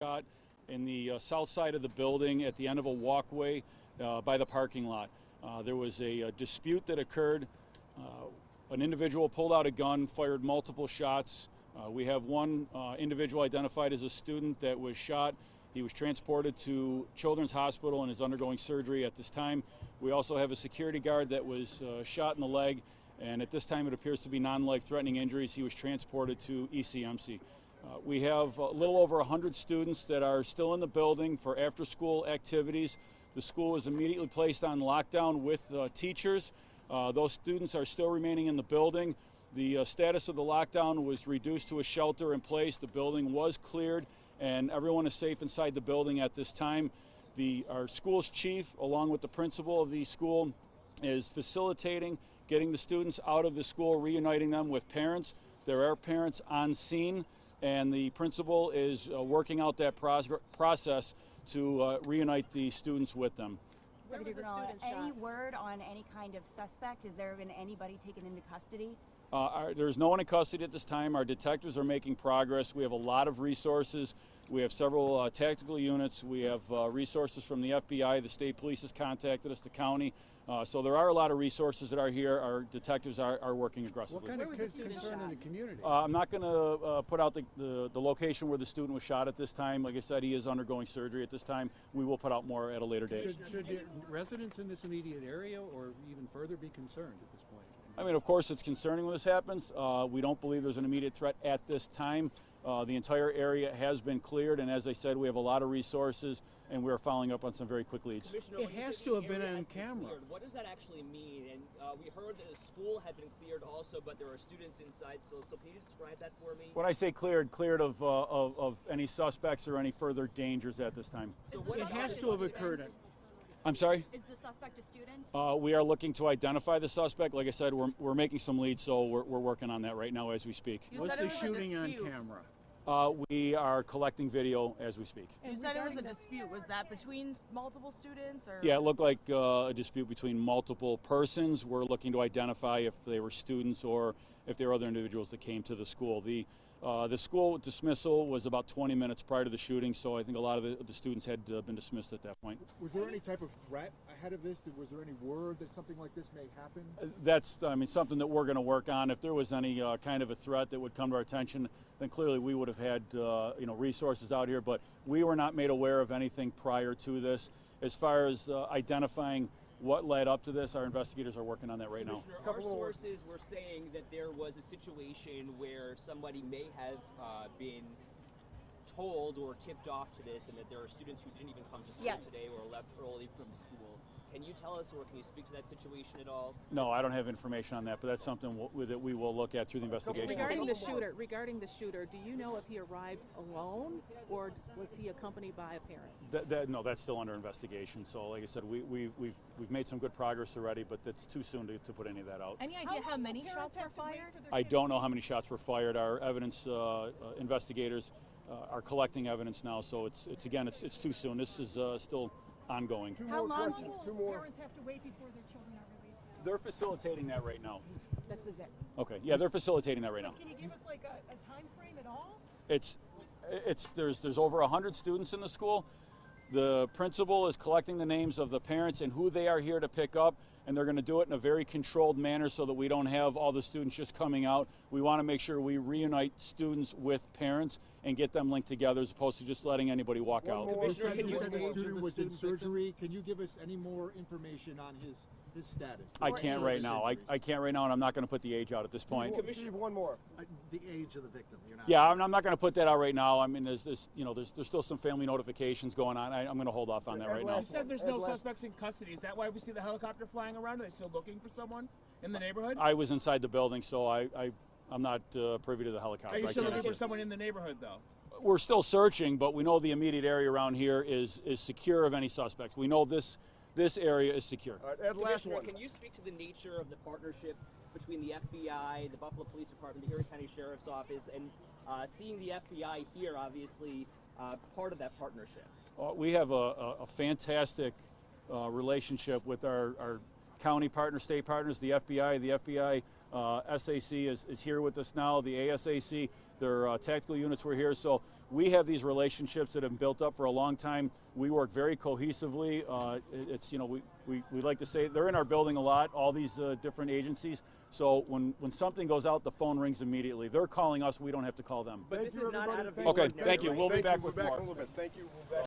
shot in the south side of the building at the end of a walkway by the parking lot. There was a dispute that occurred. An individual pulled out a gun, fired multiple shots. We have one individual identified as a student that was shot. He was transported to Children's Hospital and is undergoing surgery at this time. We also have a security guard that was shot in the leg, and at this time it appears to be non-life-threatening injuries. He was transported to ECMC. We have a little over 100 students that are still in the building for after-school activities. The school was immediately placed on lockdown with teachers. Those students are still remaining in the building. The status of the lockdown was reduced to a shelter in place. The building was cleared and everyone is safe inside the building at this time. Our school's chief, along with the principal of the school, is facilitating getting the students out of the school, reuniting them with parents. There are parents on scene, and the principal is working out that process to reunite the students with them. Any word on any kind of suspect? Has there been anybody taken into custody? There's no one in custody at this time. Our detectives are making progress. We have a lot of resources. We have several tactical units. We have resources from the FBI. The state police has contacted us, the county. So there are a lot of resources that are here. Our detectives are working aggressively. What kind of concern in the community? I'm not going to put out the location where the student was shot at this time. Like I said, he is undergoing surgery at this time. We will put out more at a later date. Should the residents in this immediate area or even further be concerned at this point? I mean, of course, it's concerning when this happens. We don't believe there's an immediate threat at this time. The entire area has been cleared, and as I said, we have a lot of resources, and we're following up on some very quick leads. It has to have been on camera. What does that actually mean? And we heard that the school had been cleared also, but there are students inside. So can you describe that for me? When I say cleared of any suspects or any further dangers at this time. So It has to have occurred. I'm sorry? Is the suspect a student? We are looking to identify the suspect. Like I said, we're making some leads, so we're working on that right now as we speak. Was the shooting on camera? We are collecting video as we speak. You said it was a dispute. Was that between multiple students? Or? Yeah, it looked like a dispute between multiple persons. We're looking to identify if they were students or if there were other individuals that came to the school. The school dismissal was about 20 minutes prior to the shooting, so I think a lot of the students had been dismissed at that point. Was there any type of threat ahead of this? Was there any word that something like this may happen? That's, something that we're going to work on. If there was any kind of a threat that would come to our attention, then clearly we would have had, resources out here. But we were not made aware of anything prior to this. As far as identifying what led up to this, our investigators are working on that right now. Our sources were saying that there was a situation where somebody may have been told or tipped off to this, and that there are students who didn't even come to school today or left early from school. Can you tell us, or can you speak to that situation at all? No, I don't have information on that, but that's something that we will look at through the investigation. Regarding the shooter, do you know if he arrived alone or was he accompanied by a parent? No, that's still under investigation. So, like I said, we've made some good progress already, but it's too soon to put any of that out. Any idea how many shots were fired? I don't know how many shots were fired. Our evidence investigators are collecting evidence now, so it's too soon. This is still ongoing. How long Two more. Parents have to wait before their children are released? They're facilitating that right now. That's the zip. Okay, yeah, they're facilitating that right now. Can you give us like a time frame at all? There's over 100 students in the school. The principal is collecting the names of the parents and who they are here to pick up, and they're going to do it in a very controlled manner so that we don't have all the students just coming out. We want to make sure we reunite students with parents and get them linked together as opposed to just letting anybody walk out. You said the student was in surgery. Can you give us any more information on his status? I can't right now. I can't right now, and I'm not going to put the age out at this point. Commissioner, one more. The age of the victim. You're not. Yeah, I'm not going to put that out right now. I mean, there's still some family notifications going on. I'm going to hold off on that right now. You said there's no suspects in custody. Is that why we see the helicopter flying around? Are they still looking for someone in the neighborhood? I was inside the building, so I'm not privy to the helicopter. Are you still looking for someone in the neighborhood, though? We're still searching, but we know the immediate area around here is secure of any suspects. We know this area is secure. All right, Ed, last Commissioner, one. can you speak to the nature of the partnership between the FBI, the Buffalo Police Department, the Erie County Sheriff's Office, and seeing the FBI here, obviously, part of that partnership? We have a fantastic relationship with our county partners, state partners, the FBI. The FBI SAC is here with us now. The ASAC, their tactical units were here. So we have these relationships that have been built up for a long time. We work very cohesively. It's, you know, we like to say they're in our building a lot, all these different agencies. So when something goes out, the phone rings immediately. They're calling us, we don't have to call them. But this is not out of the Okay, ordinary, thank you. right? We'll be back We'll with be back more. in a little bit. Thank you. We'll be back.